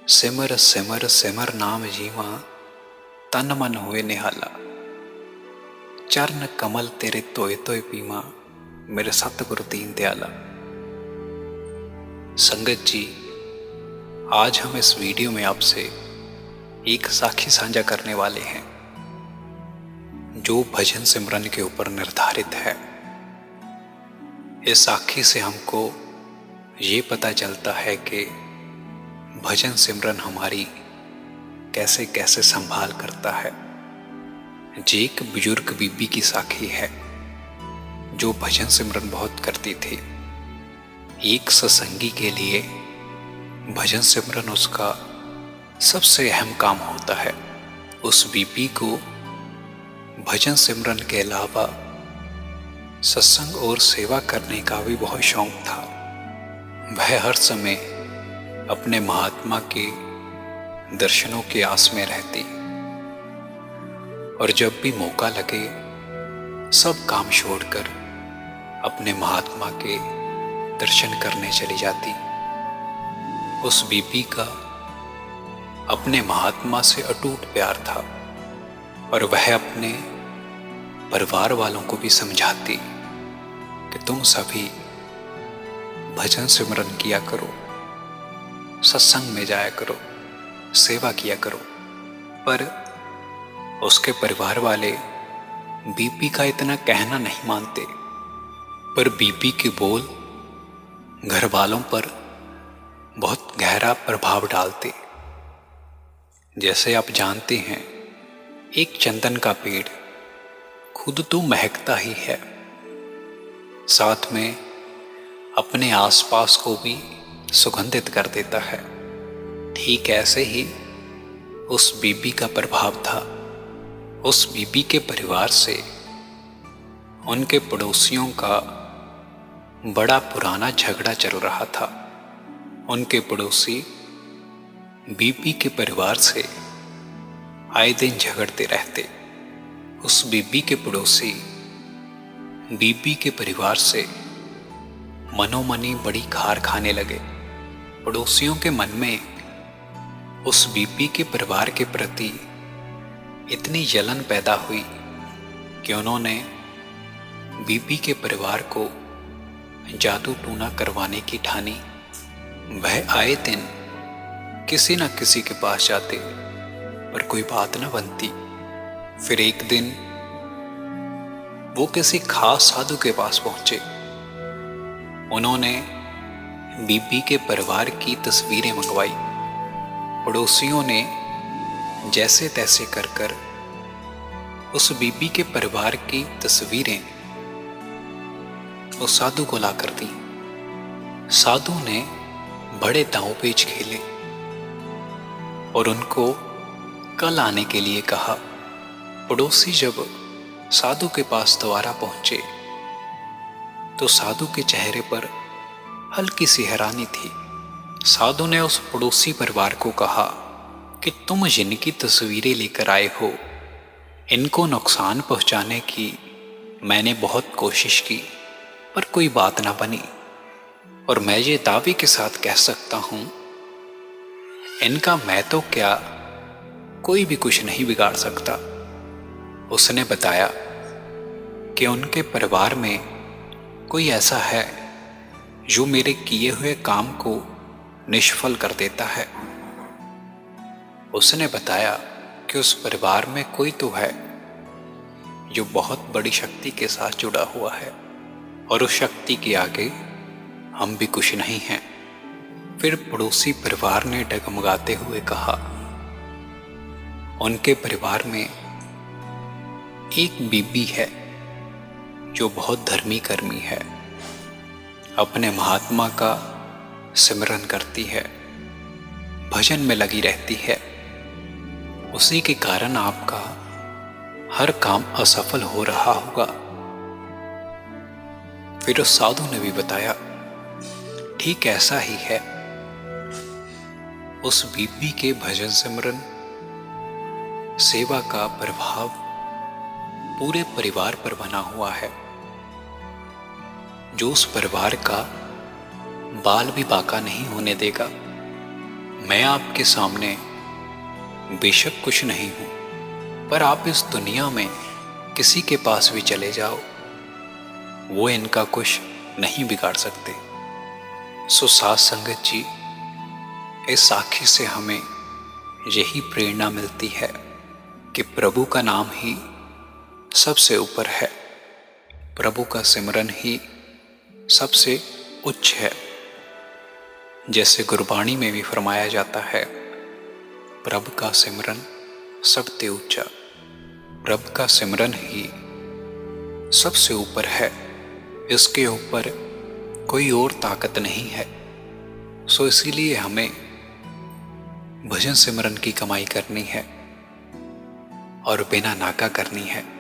सिमर सिमर सिमर नाम जीवा, तन मन हुए निहाला। चरण कमल तेरे तोय तोय पीवा, मेरे सतगुरु दीन दयाला। संगत जी, आज हम इस वीडियो में आपसे एक साखी साझा करने वाले हैं जो भजन सिमरन के ऊपर निर्धारित है। इस साखी से हमको ये पता चलता है कि भजन सिमरन हमारी कैसे कैसे संभाल करता है। जी एक बुजुर्ग बीबी की साखी है जो भजन सिमरन बहुत करती थी। एक सत्संगी के लिए भजन सिमरन उसका सबसे अहम काम होता है। उस बीबी को भजन सिमरन के अलावा सत्संग और सेवा करने का भी बहुत शौक था। वह हर समय अपने महात्मा के दर्शनों की आस में रहती और जब भी मौका लगे सब काम छोड़कर अपने महात्मा के दर्शन करने चली जाती। उस बीबी का अपने महात्मा से अटूट प्यार था और वह अपने परिवार वालों को भी समझाती कि तुम सभी भजन सिमरन किया करो, सत्संग में जाया करो, सेवा किया करो। पर उसके परिवार वाले बीबी का इतना कहना नहीं मानते। पर बीबी के बोल घर वालों पर बहुत गहरा प्रभाव डालते। जैसे आप जानते हैं, एक चंदन का पेड़ खुद तो महकता ही है, साथ में अपने आसपास को भी सुगंधित कर देता है। ठीक ऐसे ही उस बीबी का प्रभाव था। उस बीबी के परिवार से उनके पड़ोसियों का बड़ा पुराना झगड़ा चल रहा था। उनके पड़ोसी बीबी के परिवार से आए दिन झगड़ते रहते। उस बीबी के पड़ोसी बीबी के परिवार से मनोमनी बड़ी खार खाने लगे। पड़ोसियों के मन में उस बीबी के परिवार के प्रति इतनी जलन पैदा हुई कि उन्होंने बीबी के परिवार को जादू टूना करवाने की ठानी। वह आए दिन किसी न किसी के पास जाते, पर कोई बात न बनती। फिर एक दिन वो किसी खास साधु के पास पहुंचे। उन्होंने बीबी के परिवार की तस्वीरें मंगवाई। पड़ोसियों ने जैसे तैसे कर उस बीबी के परिवार की तस्वीरें उस साधु को ला कर दी। साधु ने बड़े दांव पेच खेले और उनको कल आने के लिए कहा। पड़ोसी जब साधु के पास दोबारा पहुंचे तो साधु के चेहरे पर हल्की सी हैरानी थी। साधु ने उस पड़ोसी परिवार को कहा कि तुम जिनकी तस्वीरें लेकर आए हो, इनको नुकसान पहुंचाने की मैंने बहुत कोशिश की, पर कोई बात ना बनी। और मैं ये दावे के साथ कह सकता हूं, इनका मैं तो क्या कोई भी कुछ नहीं बिगाड़ सकता। उसने बताया कि उनके परिवार में कोई ऐसा है जो मेरे किए हुए काम को निष्फल कर देता है। उसने बताया कि उस परिवार में कोई तो है जो बहुत बड़ी शक्ति के साथ जुड़ा हुआ है और उस शक्ति के आगे हम भी कुछ नहीं हैं। फिर पड़ोसी परिवार ने डगमगाते हुए कहा, उनके परिवार में एक बीबी है जो बहुत धर्मी कर्मी है, अपने महात्मा का सिमरन करती है, भजन में लगी रहती है। उसी के कारण आपका हर काम असफल हो रहा होगा। फिर उस साधु ने भी बताया, ठीक ऐसा ही है। उस बीबी के भजन सिमरन सेवा का प्रभाव पूरे परिवार पर बना हुआ है, जो उस परिवार का बाल भी बाका नहीं होने देगा। मैं आपके सामने बेशक कुछ नहीं हूं, पर आप इस दुनिया में किसी के पास भी चले जाओ, वो इनका कुछ नहीं बिगाड़ सकते। सो साथ संगत जी, इस साखी से हमें यही प्रेरणा मिलती है कि प्रभु का नाम ही सबसे ऊपर है, प्रभु का सिमरन ही सबसे उच्च है। जैसे गुरबाणी में भी फरमाया जाता है, प्रभु का सिमरन सबसे ऊंचा, प्रभु का सिमरन ही सबसे ऊपर है, इसके ऊपर कोई और ताकत नहीं है। सो इसीलिए हमें भजन सिमरन की कमाई करनी है और बिना नाका करनी है।